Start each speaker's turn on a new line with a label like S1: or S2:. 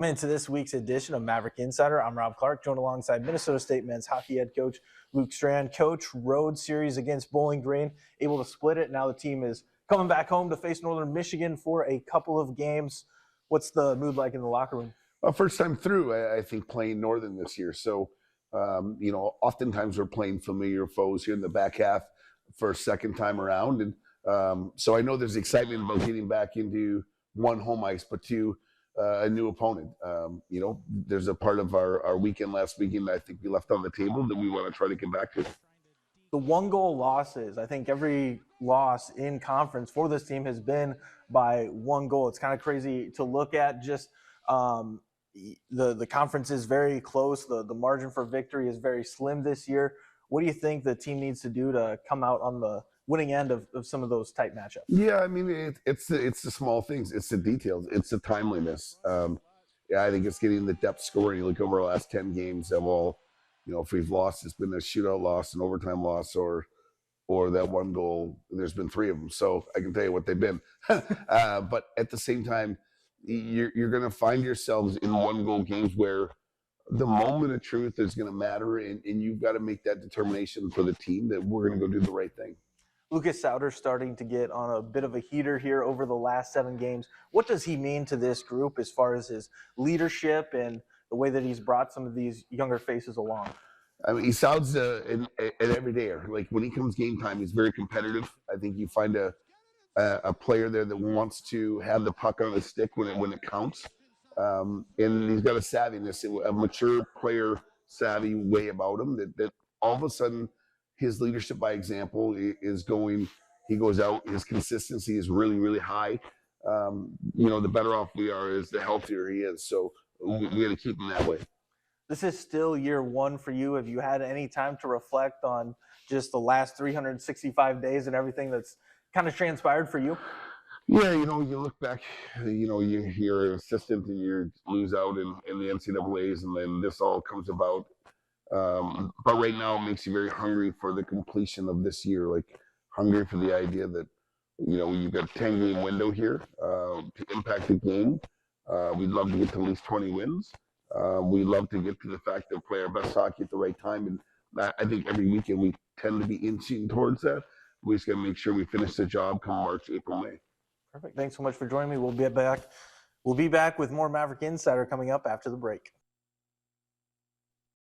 S1: Into this week's edition of Maverick Insider. I'm Rob Clark, joined alongside Minnesota State men's hockey head coach Luke Strand. Coach, road series against Bowling Green, able to split it. Now the team is coming back home to face Northern Michigan for a couple of games. What's the mood like in the locker room?
S2: First time through, I think, playing Northern this year. So, oftentimes we're playing familiar foes here in the back half for a second time around. And so I know there's excitement about getting back into one home ice, but two, a new opponent. There's a part of our weekend last weekend that I think we left on the table that we want to try to get back to.
S1: The one-goal losses, I think every loss in conference for this team has been by one goal. It's kind of crazy to look at. Just the conference is very close. The margin for victory is very slim this year. What do you think the team needs to do to come out on the winning end of some of those tight matchups?
S2: Yeah, I mean, it's the small things. It's the details. It's the timeliness. I think it's getting the depth scoring. You look over our last 10 games of all, if we've lost, it's been a shootout loss, an overtime loss, or that one goal. There's been 3 of them. So I can tell you what they've been. But at the same time, you're going to find yourselves in one-goal games where the moment of truth is going to matter, and you've got to make that determination for the team that we're going to go do the right thing.
S1: Lucas Sauter's starting to get on a bit of a heater here over the last 7 games. What does he mean to this group as far as his leadership and the way that he's brought some of these younger faces along?
S2: I mean, he sounds an everydayer. Like when he comes game time, he's very competitive. I think you find a player there that wants to have the puck on his stick when it counts. And he's got a savviness, a mature player savvy way about him that all of a sudden his leadership by example is going, he goes out, his consistency is really, really high. The better off we are is the healthier he is. So we got to keep him that way.
S1: This is still year 1 for you. Have you had any time to reflect on just the last 365 days and everything that's kind of transpired for you?
S2: Yeah, you look back, you're an assistant and you lose out in the NCAAs, and then this all comes about. But right now it makes you very hungry for the completion of this year, like hungry for the idea that, you've got a 10-game window here to impact the game. We'd love to get to at least 20 wins. We'd love to get to the fact that play our best hockey at the right time. And I think every weekend we tend to be inching towards that. We just got to make sure we finish the job come March, April, May.
S1: Perfect. Thanks so much for joining me. We'll be back with more Maverick Insider coming up after the break.